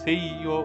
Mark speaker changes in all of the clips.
Speaker 1: CEO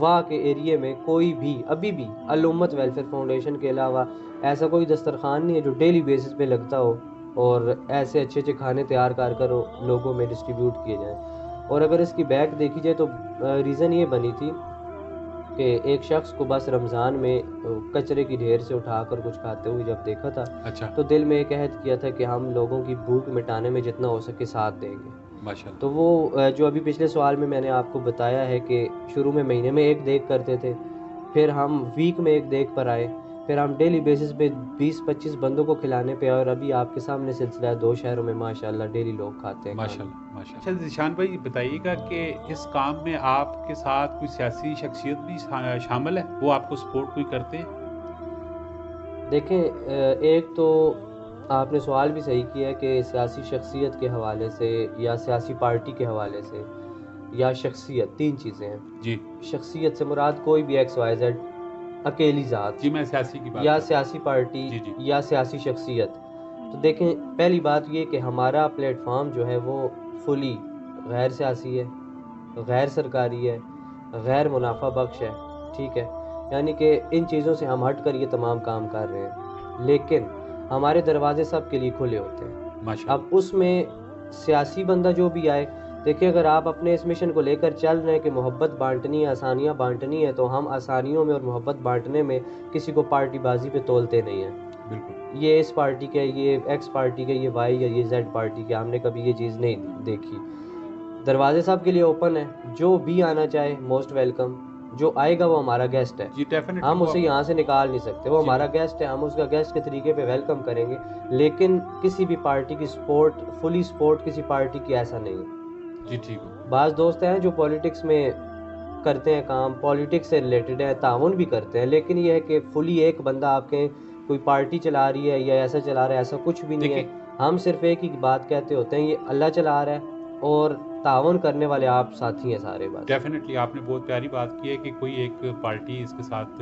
Speaker 2: وہاں کے ایریے میں کوئی بھی ابھی بھی الامت ویلفیئر فاؤنڈیشن کے علاوہ ایسا کوئی دسترخوان نہیں ہے جو ڈیلی بیسس پہ لگتا ہو اور ایسے اچھے اچھے کھانے تیار کر لوگوں میں ڈسٹریبیوٹ کیے جائیں. اور اگر اس کی بیک دیکھی جائے تو ریزن یہ بنی تھی کہ ایک شخص کو بس رمضان میں کچرے کی ڈھیر سے اٹھا کر کچھ کھاتے ہوئے جب دیکھا تھا
Speaker 1: اچھا
Speaker 2: تو دل میں ایک عہد کیا تھا کہ ہم لوگوں کی بھوک مٹانے میں جتنا ہو سکے ساتھ دیں گے.
Speaker 1: ماشاءاللہ.
Speaker 2: تو وہ جو ابھی پچھلے سوال میں نے آپ کو بتایا ہے کہ شروع میں مہینے میں ایک دیگ کرتے تھے, پھر ہم ویک میں ایک دیگ پر آئے, پھر ہم ڈیلی بیسس پہ 20-25 بندوں کو کھلانے پہ آئے, اور ابھی آپ کے سامنے سلسلہ ہے 2 شہروں میں ماشاءاللہ ڈیلی لوگ کھاتے ہیں.
Speaker 1: ماشاءاللہ ماشاءاللہ. اچھا ذیشان بھائی بتائیے گا کہ اس کام میں آپ کے ساتھ کوئی سیاسی شخصیت بھی شامل ہے, وہ آپ کو سپورٹ کوئی کرتے ہیں؟
Speaker 2: دیکھیں ایک تو آپ نے سوال بھی صحیح کیا ہے کہ سیاسی شخصیت کے حوالے سے یا سیاسی پارٹی کے حوالے سے یا شخصیت, 3 چیزیں ہیں
Speaker 1: جی.
Speaker 2: شخصیت سے مراد کوئی بھی XYZ اکیلی ذات
Speaker 1: جی میں سیاسی کی بات
Speaker 2: یا
Speaker 1: کر رہا ہوں.
Speaker 2: سیاسی پارٹی
Speaker 1: جی جی.
Speaker 2: یا سیاسی شخصیت. تو دیکھیں پہلی بات یہ کہ ہمارا پلیٹ فارم جو ہے وہ فلی غیر سیاسی ہے, غیر سرکاری ہے, غیر منافع بخش ہے, ٹھیک ہے, یعنی کہ ان چیزوں سے ہم ہٹ کر یہ تمام کام کر رہے ہیں, لیکن ہمارے دروازے سب کے لیے کھلے ہوتے ہیں.
Speaker 1: ماشاءاللہ.
Speaker 2: اب اس میں سیاسی بندہ جو بھی آئے, دیکھیں اگر آپ اپنے اس مشن کو لے کر چل رہے ہیں کہ محبت بانٹنی ہے, آسانیاں بانٹنی ہے, تو ہم آسانیوں میں اور محبت بانٹنے میں کسی کو پارٹی بازی پہ تولتے نہیں ہیں.
Speaker 1: بالکل.
Speaker 2: یہ اس پارٹی کا, یہ ایکس پارٹی کا, یہ وائی یا یہ زیڈ پارٹی کا, ہم نے کبھی یہ چیز نہیں دیکھی. دروازے سب کے لیے اوپن ہے, جو بھی آنا چاہے موسٹ ویلکم. جو آئے گا وہ ہمارا گیسٹ ہے,
Speaker 1: جی ڈیفینیٹلی.
Speaker 2: ہم اسے یہاں سے نکال نہیں سکتے, وہ ہمارا گیسٹ ہے, ہم اس کا گیسٹ کے طریقے پہ ویلکم کریں گے. لیکن کسی بھی پارٹی کی سپورٹ, فلی سپورٹ کسی پارٹی کی ایسا نہیں ہے.
Speaker 1: جی ٹھیک ہو.
Speaker 2: بعض دوست ہیں جو پولیٹکس میں کرتے ہیں کام, پولیٹکس سے ریلیٹڈ ہے, تعاون بھی کرتے ہیں, لیکن یہ ہے کہ فلی ایک بندہ آپ کے کوئی پارٹی چلا رہی ہے یا ایسا چلا رہا ہے, ایسا کچھ بھی نہیں ہے. ہم صرف ایک ہی بات کہتے ہوتے ہیں, یہ اللہ چلا رہا ہے اور تعاون کرنے والے آپ ساتھی ہیں سارے. بات
Speaker 1: ڈیفینیٹلی آپ نے بہت پیاری بات کی ہے کہ کوئی ایک پارٹی اس کے ساتھ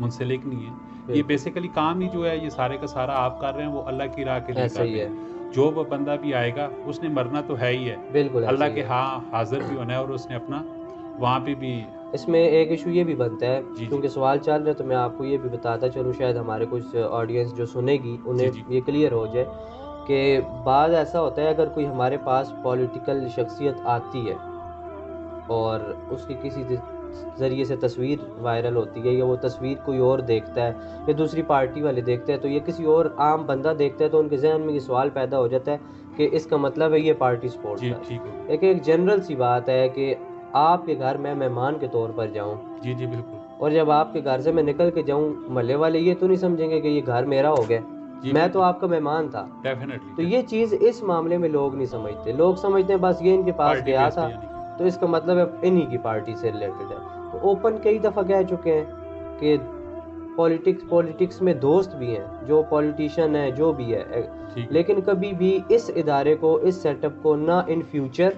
Speaker 1: منسلک نہیں ہے. یہ بیسیکلی کام ہی جو ہے یہ سارے کا سارا آپ کر رہے ہیں, وہ اللہ کی راہ کے لیے کر رہے ہیں. جو وہ بندہ بھی آئے گا اس نے مرنا تو ہے ہی ہے,
Speaker 2: بالکل
Speaker 1: اللہ کے ہاں حاضر بھی ہونا ہے, اور اس نے اپنا وہاں پہ بھی.
Speaker 2: اس میں ایک ایشو یہ بھی بنتا ہے کیونکہ سوال چل رہا ہے, تو میں آپ کو یہ بھی بتاتا چلوں, شاید ہمارے کچھ آڈینس جو سنے گی انہیں یہ کلیئر ہو جائے کہ بعض ایسا ہوتا ہے اگر کوئی ہمارے پاس پولیٹیکل شخصیت آتی ہے اور اس کی کسی ذریعے سے تصویر وائرل ہوتی ہے, یا وہ تصویر کوئی اور دیکھتا ہے یا دوسری پارٹی والے دیکھتے ہیں, تو یہ کسی اور عام بندہ دیکھتا ہے, تو ان کے ذہن میں یہ سوال پیدا ہو جاتا ہے کہ اس کا مطلب ہے یہ پارٹی سپورٹ ہے. ایک جنرل سی بات ہے کہ آپ کے گھر میں مہمان کے طور پر جاؤں,
Speaker 1: جی جی بالکل,
Speaker 2: اور جب آپ کے گھر سے میں نکل کے جاؤں, محلے والے یہ تو نہیں سمجھیں گے کہ یہ گھر میرا ہو گیا, میں تو آپ کا مہمان تھا. تو یہ چیز اس معاملے میں لوگ نہیں سمجھتے. لوگ سمجھتے ہیں بس یہ ان کے پاس گیا تھا تو اس کا مطلب ہے انہی کی پارٹی سے ریلیٹڈ ہے. تو اوپن کئی دفعہ کہہ چکے ہیں کہ پولیٹکس میں دوست بھی ہیں, جو پولیٹیشین ہے جو بھی ہے, لیکن کبھی بھی اس ادارے کو, اس سیٹ اپ کو نہ ان فیوچر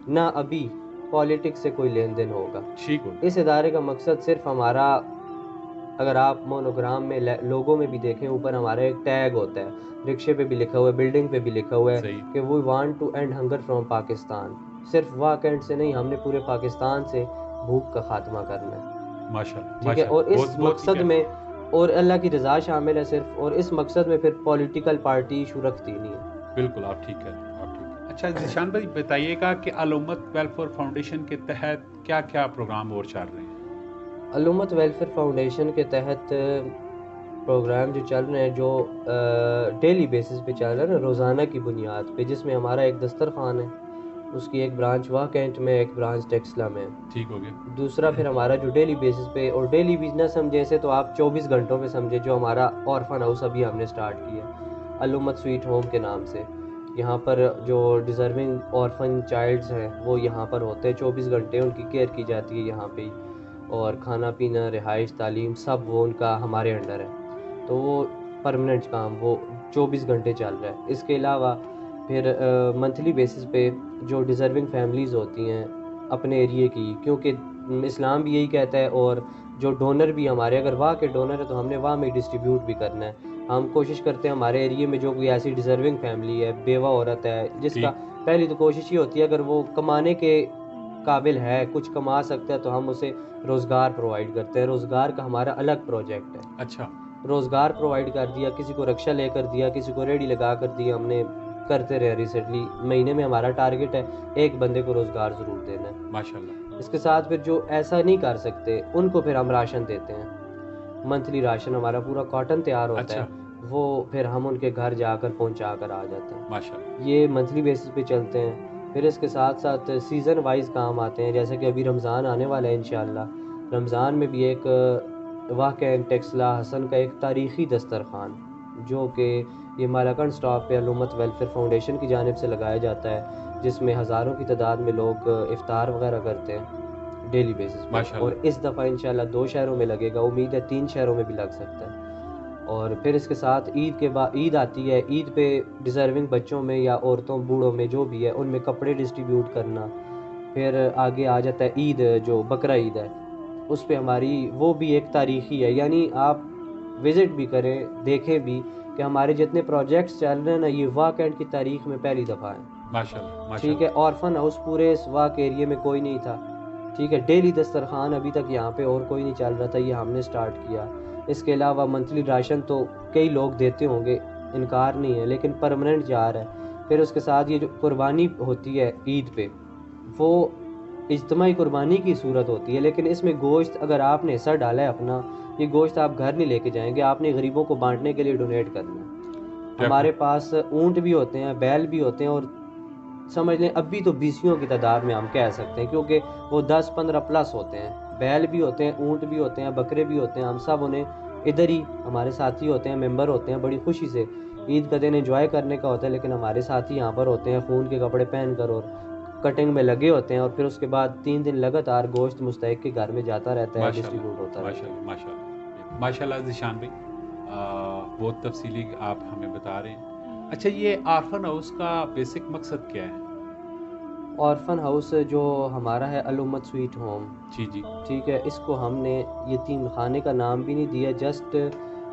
Speaker 2: نہ ابھی پولیٹکس سے کوئی لین دین ہوگا. اس ادارے کا مقصد صرف ہمارا, اگر آپ مونوگرام میں لوگوں میں بھی دیکھیں اوپر ہمارا ایک ٹیگ ہوتا ہے, رکشے پہ بھی لکھا ہوا ہے, بلڈنگ پہ بھی لکھا ہوا ہے کہ we want to end hunger from Pakistan. صرف واہ کینٹ سے نہیں, ہم نے پورے پاکستان سے بھوک کا خاتمہ کرنا ہے. ماشاءاللہ, ٹھیک ہے, اور اس مقصد میں اور اللہ کی رضا شامل ہے صرف, اور اس مقصد میں پھر پولیٹیکل پارٹی ایشو رکھتی نہیں ہے.
Speaker 1: بالکل آپ ٹھیک ہے. اچھا ذیشان بھائی بتائیے گا کہ الامت ویلفیئر فاؤنڈیشن کے تحت کیا کیا پروگرام اور چل رہے ہیں؟
Speaker 2: الامت ویلفیئر فاؤنڈیشن کے تحت پروگرام جو چل رہے ہیں, جو ڈیلی بیسس پہ چل رہے ہیں نا, روزانہ کی بنیاد پہ, جس میں ہمارا ایک دسترخوان ہے, اس کی ایک برانچ واہ کینٹ میں, ایک برانچ ٹیکسلا میں.
Speaker 1: ٹھیک ہو گیا.
Speaker 2: دوسرا پھر ہمارا جو ڈیلی بیسس پہ, اور ڈیلی بھی نہ سمجھے اسے تو آپ 24 گھنٹوں پہ سمجھے, جو ہمارا آرفن ہاؤس ابھی ہم نے سٹارٹ کیا الامت سویٹ ہوم کے نام سے. یہاں پر جو ڈیزرونگ آرفن چائلڈز ہیں وہ یہاں پر ہوتے ہیں, 24 گھنٹے ان کی کیئر کی جاتی ہے یہاں پہ ہی, اور کھانا پینا, رہائش, تعلیم سب وہ ان کا ہمارے انڈر ہے. تو وہ پرمننٹ کام وہ 24 گھنٹے چل رہا ہے. اس کے علاوہ پھر منتھلی بیسس پہ جو ڈیزرونگ فیملیز ہوتی ہیں اپنے ایریے کی, کیونکہ اسلام بھی یہی کہتا ہے, اور جو ڈونر بھی ہمارے, اگر وہاں کے ڈونر ہے تو ہم نے وہاں میں ڈسٹریبیوٹ بھی کرنا ہے. ہم کوشش کرتے ہیں ہمارے ایریے میں جو کوئی ایسی ڈیزرونگ فیملی ہے, بیوہ عورت ہے, جس کا پہلی تو کوشش یہ ہوتی ہے اگر وہ کمانے کے قابل ہے, کچھ کما سکتا ہے, تو ہم اسے روزگار پرووائڈ کرتے ہیں. روزگار کا ہمارا الگ پروجیکٹ ہے.
Speaker 1: اچھا,
Speaker 2: روزگار پرووائڈ کر دیا, کسی کو رکشہ لے کر دیا, کسی کو ریڑھی لگا کر دیا, ہم نے کرتے رہے ریسنٹلی. مہینے میں ہمارا ٹارگٹ ہے ایک بندے کو روزگار ضرور دینا ہے.
Speaker 1: ماشاءاللہ.
Speaker 2: اس کے ساتھ پھر جو ایسا نہیں کر سکتے ان کو پھر ہم راشن دیتے ہیں. منتھلی راشن ہمارا پورا کاٹن تیار ہوتا ہے, وہ پھر ہم ان کے گھر جا کر پہنچا کر آ جاتے ہیں.
Speaker 1: ماشاءاللہ.
Speaker 2: یہ منتھلی بیسس پہ چلتے ہیں. پھر اس کے ساتھ ساتھ سیزن وائز کام آتے ہیں, جیسے کہ ابھی رمضان آنے والا ہے انشاءاللہ. رمضان میں بھی ایک واقعہ ٹیکسلا حسن کا ایک تاریخی دسترخوان جو کہ یہ مالاکنڈ سٹاپ پہ علومت ویلفیئر فاؤنڈیشن کی جانب سے لگایا جاتا ہے, جس میں ہزاروں کی تعداد میں لوگ افطار وغیرہ کرتے ہیں ڈیلی بیسس پہ. اور اس دفعہ انشاءاللہ 2 شہروں میں لگے گا, امید ہے 3 شہروں میں بھی لگ سکتا ہے. اور پھر اس کے ساتھ عید کے بعد عید آتی ہے, عید پہ ڈیزرونگ بچوں میں یا عورتوں بوڑھوں میں جو بھی ہے ان میں کپڑے ڈسٹریبیوٹ کرنا. پھر آگے آ جاتا ہے عید, جو بقرہ عید ہے, اس پہ ہماری وہ بھی ایک تاریخی ہے. یعنی آپ وزٹ بھی کریں, دیکھیں بھی کہ ہمارے جتنے پروجیکٹس چل رہے ہیں نا, یہ واقع کی تاریخ میں پہلی دفعہ ہیں.
Speaker 1: ماشاءاللہ.
Speaker 2: ٹھیک ہے. آرفن ہاؤس پورے اس واقع ایریے میں کوئی نہیں تھا. ٹھیک ہے. ڈیلی دسترخوان ابھی تک یہاں پہ اور کوئی نہیں چل رہا تھا, یہ ہم نے سٹارٹ کیا. اس کے علاوہ منتھلی راشن تو کئی لوگ دیتے ہوں گے, انکار نہیں ہے, لیکن پرماننٹ جا رہا ہے. پھر اس کے ساتھ یہ جو قربانی ہوتی ہے عید پہ, وہ اجتماعی قربانی کی صورت ہوتی ہے, لیکن اس میں گوشت اگر آپ نے حصہ ڈالا ہے اپنا, یہ گوشت آپ گھر نہیں لے کے جائیں گے, آپ نے غریبوں کو بانٹنے کے لیے ڈونیٹ کرنا ہے. ہمارے پاس اونٹ بھی ہوتے ہیں, بیل بھی ہوتے ہیں, اور سمجھ لیں ابھی تو بیسیوں کی تعداد میں ہم کہہ سکتے ہیں, کیونکہ وہ 10-15 پلس ہوتے ہیں. بیل بھی ہوتے ہیں, اونٹ بھی ہوتے ہیں, بکرے بھی ہوتے ہیں. ہم سب انہیں ادھر ہی ہمارے ساتھی ہوتے ہیں, ممبر ہوتے ہیں, بڑی خوشی سے عید کا دن انجوائے کرنے کا ہوتا ہے, لیکن ہمارے ساتھی یہاں پر ہوتے ہیں خون کے کپڑے پہن کر اور کٹنگ میں لگے ہوتے ہیں. اور پھر اس کے بعد 3 دن لگاتار گوشت مستحق کے گھر میں جاتا رہتا ہے, ڈسٹریبیوٹ ہوتا ہے.
Speaker 1: ماشاءاللہ. ذیشان بھائی بہت تفصیلی آپ ہمیں بتا رہے ہیں. اچھا, یہ آرفن ہاؤس کا بیسک مقصد کیا ہے؟
Speaker 2: آرفن ہاؤس جو ہمارا ہے علومت سویٹ ہوم,
Speaker 1: جی جی,
Speaker 2: ٹھیک ہے, اس کو ہم نے یتیم خانے کا نام بھی نہیں دیا. جسٹ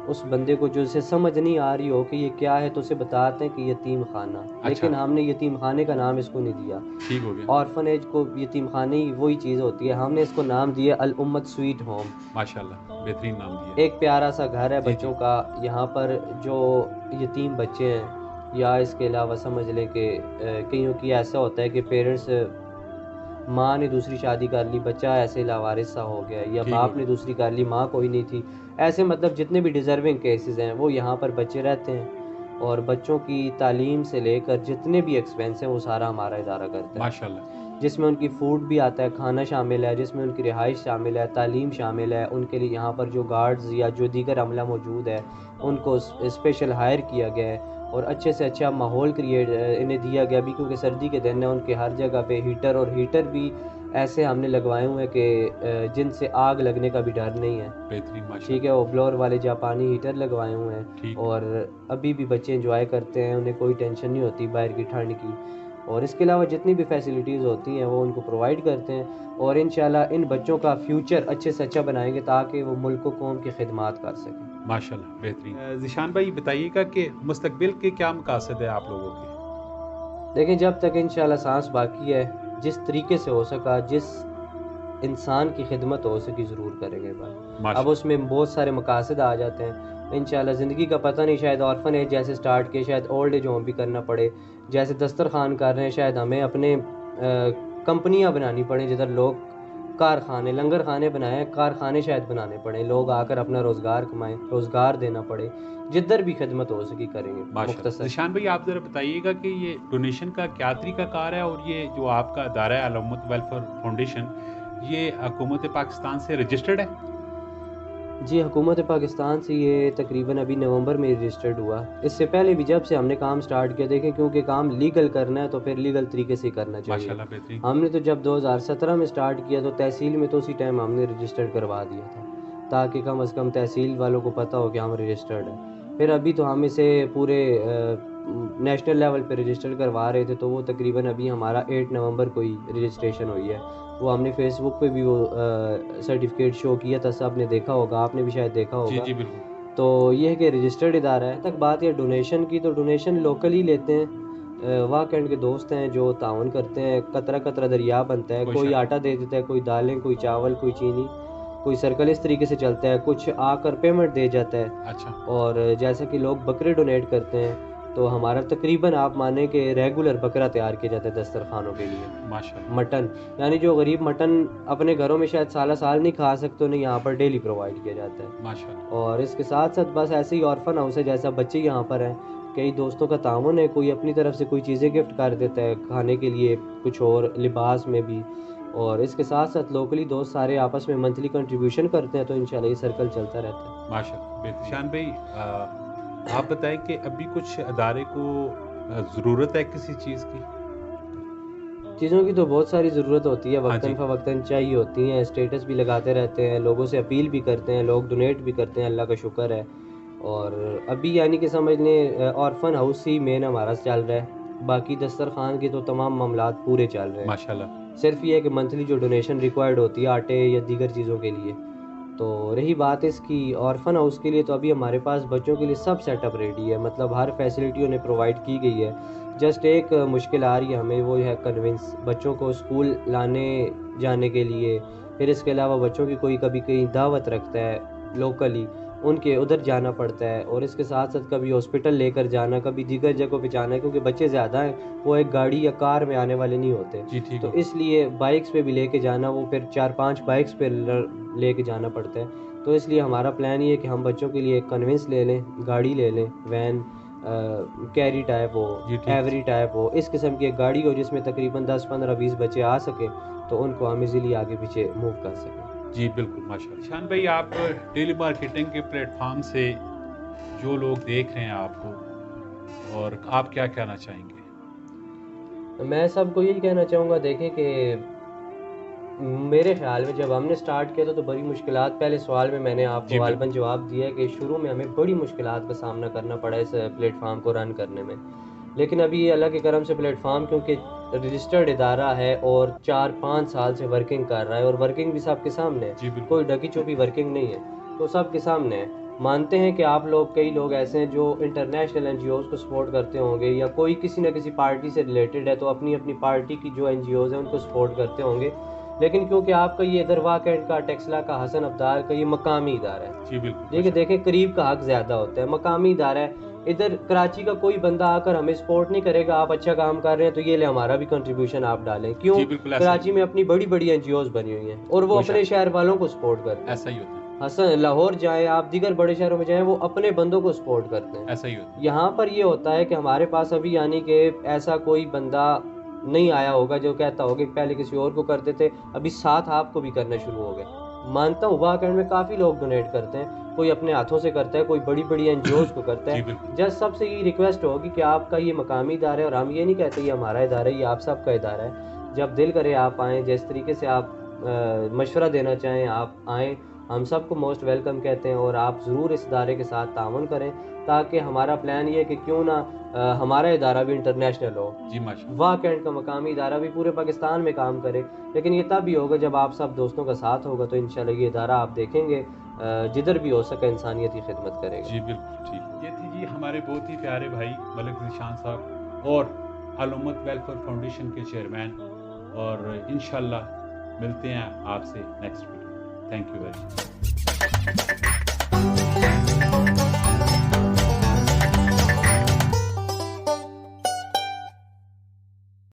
Speaker 2: اس بندے کو جو اسے سمجھ نہیں آ رہی ہو کہ یہ کیا ہے تو اسے بتاتے ہیں کہ یتیم خانہ, لیکن ہم نے یتیم خانے کا نام اس کو نہیں دیا.
Speaker 1: ٹھیک ہو گیا.
Speaker 2: آرفن ایج کو یتیم خانے ہی وہی چیز ہوتی ہے, ہم نے اس کو نام دیا الامت سویٹ ہوم.
Speaker 1: ماشاءاللہ, بہترین نام دیا.
Speaker 2: ایک پیارا سا گھر ہے بچوں کا. یہاں پر جو یتیم بچے ہیں, یا اس کے علاوہ سمجھ لیں کہ کئیوں کی ایسا ہوتا ہے کہ پیرنٹس, ماں نے دوسری شادی کر لی, بچہ ایسے لاوارث سا ہو گیا, یا باپ نے دوسری کر لی, ماں کوئی نہیں تھی, ایسے مطلب جتنے بھی ڈیزرونگ کیسز ہیں وہ یہاں پر بچے رہتے ہیں. اور بچوں کی تعلیم سے لے کر جتنے بھی ایکسپینس ہیں وہ سارا ہمارا ادارہ کرتا ہے.
Speaker 1: ماشاءاللہ.
Speaker 2: جس میں ان کی فوڈ بھی آتا ہے, کھانا شامل ہے, جس میں ان کی رہائش شامل ہے, تعلیم شامل ہے. ان کے لیے یہاں پر جو گارڈز یا جو دیگر عملہ موجود ہے ان کو اسپیشل ہائر کیا گیا ہے, اور اچھے سے اچھا ماحول کریٹ انہیں دیا گیا بھی, کیونکہ سردی کے دن ہیں, ان کے ہر جگہ پہ ہیٹر, اور ہیٹر بھی ایسے ہم نے لگوائے ہوئے ہیں کہ جن سے آگ لگنے کا بھی ڈر نہیں ہے. ٹھیک ہے. وہ بلور والے جاپانی ہیٹر لگوائے ہوئے ہیں, اور ابھی بھی بچے انجوائے کرتے ہیں, انہیں کوئی ٹینشن نہیں ہوتی باہر کی ٹھنڈ کی. اور اس کے علاوہ جتنی بھی فیسلٹیز ہوتی ہیں وہ ان کو پرووائڈ کرتے ہیں, اور انشاءاللہ ان بچوں کا فیوچر اچھے سے اچھا بنائیں گے تاکہ وہ ملک و قوم کی خدمات کر سکیں.
Speaker 1: ماشاءاللہ, بہترین. ذیشان بھائی بتائیے گا کہ مستقبل کے کیا مقاصد ہے آپ لوگوں کے؟
Speaker 2: دیکھیں, جب تک انشاءاللہ سانس باقی ہے, جس طریقے سے ہو سکا, جس انسان کی خدمت ہو سکی ضرور کریں گے بھائی. اب اس میں بہت سارے مقاصد آ جاتے ہیں انشاءاللہ. زندگی کا پتہ نہیں, شاید آرفن ایج جیسے سٹارٹ کیے, شاید اولڈ ایج ہوم بھی کرنا پڑے, جیسے دسترخوان کر رہے ہیں, شاید ہمیں اپنے کمپنیاں بنانی پڑیں جدھر لوگ کارخانے, لنگر خانے بنائیں, کارخانے شاید بنانے پڑیں, لوگ آ کر اپنا روزگار کمائیں, روزگار دینا پڑے. جدھر بھی خدمت ہو سکی کریں گے. مختصر
Speaker 1: ذیشان بھائی آپ ذرا بتائیے گا کہ یہ ڈونیشن کا کیا طریقہ کار ہے, اور یہ جو آپ کا ادارہ ہے علومت ویلفیئر فاؤنڈیشن, یہ حکومت پاکستان سے رجسٹرڈ ہے؟
Speaker 2: جی, حکومت پاکستان سے یہ تقریباً ابھی نومبر میں رجسٹرڈ ہوا. اس سے پہلے بھی جب سے ہم نے کام سٹارٹ کیا, دیکھیں کیونکہ کام لیگل کرنا ہے تو پھر لیگل طریقے سے کرنا چاہیے. ہم نے تو جب 2017 میں سٹارٹ کیا تو تحصیل میں تو اسی ٹائم ہم نے رجسٹرڈ کروا دیا تھا, تاکہ کم از کم تحصیل والوں کو پتہ ہو کہ ہم رجسٹرڈ ہیں. پھر ابھی تو ہم اسے پورے نیشنل لیول پہ رجسٹر کروا رہے تھے, تو وہ تقریباً ابھی ہمارا 8 نومبر کو ہی رجسٹریشن ہوئی ہے. وہ ہم نے فیس بک پہ بھی وہ سرٹیفکیٹ شو کیا تھا, سب نے دیکھا ہوگا, آپ نے بھی شاید دیکھا ہوگا.
Speaker 1: جی بالکل.
Speaker 2: تو یہ ہے کہ رجسٹرڈ ادارہ ہے. تک بات ہے ڈونیشن کی, تو ڈونیشن لوکل ہی لیتے ہیں, واقعی کے دوست ہیں جو تعاون کرتے ہیں، قطرہ قطرہ دریا بنتا ہے، کوئی آٹا دے دیتا ہے، کوئی دالیں، کوئی چاول، کوئی چینی، کوئی سرکل اس طریقے سے چلتا ہے، کچھ آ کر پیمنٹ دے جاتا ہے۔
Speaker 1: اچھا
Speaker 2: اور جیسا کہ لوگ بکرے ڈونیٹ کرتے ہیں تو ہمارا تقریباً آپ مانیں کہ ریگولر بکرا تیار کیا جاتا ہے دسترخوانوں کے لیے،
Speaker 1: ماشاءاللہ
Speaker 2: مٹن، یعنی جو غریب مٹن اپنے گھروں میں شاید سالہ سال نہیں کھا سکتے انہیں یہاں پر ڈیلی پرووائڈ کیا جاتا ہے۔
Speaker 1: ماشاءاللہ
Speaker 2: اور اس کے ساتھ ساتھ بس ایسے ہی آرفن ہاؤس ہے، جیسا بچے یہاں پر ہیں، کئی دوستوں کا تعاون ہے، کوئی اپنی طرف سے کوئی چیزیں گفٹ کر دیتا ہے کھانے کے لیے، کچھ اور لباس میں بھی، اور اس کے ساتھ ساتھ لوکلی دوست سارے آپس میں منتھلی کنٹریبیوشن کرتے ہیں، تو انشاءاللہ یہ سرکل چلتا رہتا ہے۔
Speaker 1: ماشاءاللہ بہتر۔ شان بھائی آپ بتائیں کہ ابھی کچھ ادارے کو ضرورت ہے کسی چیز کی؟
Speaker 2: چیزوں کی تو بہت ساری ضرورت ہوتی ہے،
Speaker 1: ہاں
Speaker 2: وقتاً
Speaker 1: جی
Speaker 2: فوقتاً چاہیے ہوتی ہیں، اسٹیٹس بھی لگاتے رہتے ہیں، لوگوں سے اپیل بھی کرتے ہیں، لوگ ڈونیٹ بھی کرتے ہیں، اللہ کا شکر ہے۔ اور ابھی یعنی کہ سمجھ لیں آرفن ہاؤس ہی مین ہمارا چل رہا ہے، باقی دسترخوان کے تو تمام معاملات پورے چل رہے ہیں،
Speaker 1: ماشاءاللہ
Speaker 2: صرف یہ ہے کہ منتھلی جو ڈونیشن ریکوائرڈ ہوتی ہے آٹے یا دیگر چیزوں کے لیے۔ تو رہی بات اس کی آرفن ہاؤس کے لیے، تو ابھی ہمارے پاس بچوں کے لیے سب سیٹ اپ ریڈی ہے، مطلب ہر فیسلٹی انہیں پرووائڈ کی گئی ہے۔ جسٹ ایک مشکل آ رہی ہے ہمیں، وہ ہے کنونس بچوں کو اسکول لانے جانے کے لیے، پھر اس کے علاوہ بچوں کی کوئی کبھی کہیں دعوت رکھتا ہے لوکلی، ان کے ادھر جانا پڑتا ہے، اور اس کے ساتھ ساتھ کبھی ہاسپٹل لے کر جانا، کبھی دیگر جگہوں پہ جانا ہے، کیونکہ بچے زیادہ ہیں، وہ ایک گاڑی یا کار میں آنے والے نہیں ہوتے،
Speaker 1: جی ٹھیک
Speaker 2: تو
Speaker 1: ہے
Speaker 2: اس لیے بائکس پہ بھی لے کے جانا، وہ پھر 4-5 بائکس پہ لے کے جانا پڑتا ہے۔ تو اس لیے ہمارا پلان یہ ہے کہ ہم بچوں کے لیے ایک کنونس لے لیں، گاڑی لے لیں، وین، کیری ٹائپ ہو،
Speaker 1: جی ٹھیک
Speaker 2: ایوری ٹائپ ہو، اس قسم کی ایک گاڑی ہو جس میں تقریباً 10-15-20 بچے آ سکیں، تو ان کو ہم ایزیلی آگے پیچھے موو کر سکیں۔
Speaker 1: جی بالکل ماشاءاللہ۔ شان بھائی آپ ٹیلی مارکیٹنگ کے پلیٹ فارم سے جو لوگ دیکھ رہے ہیں آپ کو، اور آپ کیا کہنا چاہیں گے؟
Speaker 2: میں سب کو یہی کہنا چاہوں گا، دیکھیں کہ میرے خیال میں جب ہم نے سٹارٹ کیا تھا تو بڑی مشکلات، پہلے سوال میں نے آپ
Speaker 1: جی
Speaker 2: کو غالباً جواب دیا ہے کہ شروع میں ہمیں بڑی مشکلات کا سامنا کرنا پڑا اس پلیٹ فارم کو رن کرنے میں، لیکن ابھی یہ اللہ کے کرم سے پلیٹ فارم کیونکہ رجسٹرڈ ادارہ ہے اور 4-5 سال سے ورکنگ کر رہا ہے، اور ورکنگ بھی سب کے سامنے ہے،
Speaker 1: جی بالکل
Speaker 2: کوئی ڈکی چھپی ورکنگ نہیں ہے، تو سب کے سامنے ہے۔ مانتے ہیں کہ آپ لوگ، کئی لوگ ایسے ہیں جو انٹرنیشنل این جی اوز کو سپورٹ کرتے ہوں گے، یا کوئی کسی نہ کسی پارٹی سے ریلیٹڈ ہے تو اپنی اپنی پارٹی کی جو این جی اوز ہیں ان کو سپورٹ کرتے ہوں گے، لیکن کیونکہ آپ کا یہ ادھر واقعہ کا ٹیکسلا کا حسن ابدال کا یہ مقامی ادارہ ہے،
Speaker 1: جی بالکل
Speaker 2: دیکھیں دیکھیں قریب کا حق زیادہ ہوتا ہے، مقامی ادارہ ہے، ادھر کراچی کا کوئی بندہ آ کر ہمیں سپورٹ نہیں کرے گا، آپ اچھا کام کر رہے ہیں تو یہ لے ہمارا بھی کنٹریبیوشن آپ ڈالیں، کیوں؟
Speaker 1: جی بالکل ایسا
Speaker 2: کراچی میں اپنی بڑی بڑی این جی اوز بنی ہوئی ہیں اور وہ اپنے شہر والوں کو سپورٹ کرتے ہیں،
Speaker 1: ایسا ہی ہوتا ہے،
Speaker 2: حسن لاہور جائیں آپ، دیگر بڑے شہروں میں جائیں، وہ اپنے بندوں کو سپورٹ کرتے ہیں۔
Speaker 1: ایسا ہی ہوتا ہے۔
Speaker 2: یہاں پر یہ ہوتا ہے کہ ہمارے پاس ابھی یعنی کہ ایسا کوئی بندہ نہیں آیا ہوگا جو کہتا ہوگا کہ پہلے کسی اور کو کرتے تھے، ابھی ساتھ آپ کو بھی کرنا شروع ہو گئے۔ مانتا ہوں واقعی میں کافی لوگ ڈونیٹ کرتے ہیں، کوئی اپنے ہاتھوں سے کرتا ہے، کوئی بڑی بڑی این جی اوز کو کرتا
Speaker 1: جی
Speaker 2: ہے۔
Speaker 1: بالکل
Speaker 2: جس سب سے یہ ریکویسٹ ہوگی کہ آپ کا یہ مقامی ادارہ ہے، اور ہم یہ نہیں کہتے یہ ہمارا ادارہ ہے، یہ آپ سب کا ادارہ ہے، جب دل کرے آپ آئیں، جس طریقے سے آپ مشورہ دینا چاہیں آپ آئیں، ہم سب کو موسٹ ویلکم کہتے ہیں، اور آپ ضرور اس ادارے کے ساتھ تعاون کریں، تاکہ ہمارا پلان یہ ہے کہ کیوں نہ ہمارا ادارہ بھی انٹرنیشنل ہو،
Speaker 1: جی ماشاءاللہ
Speaker 2: واقعی کا مقامی ادارہ بھی پورے پاکستان میں کام کرے، لیکن یہ تب ہی ہوگا جب آپ سب دوستوں کا ساتھ ہوگا، تو انشاءاللہ یہ ادارہ آپ دیکھیں گے جدھر بھی ہو سکے انسانیت کی خدمت کرے گا۔
Speaker 1: جی بالکل ٹھیک۔ یہ تھی جی ہمارے بہت ہی پیارے بھائی ملک ذیشان صاحب اور علومت ویلفیئر فاؤنڈیشن کے چیئرمین، اور انشاءاللہ ملتے ہیں آپ سے next video. Thank you very much.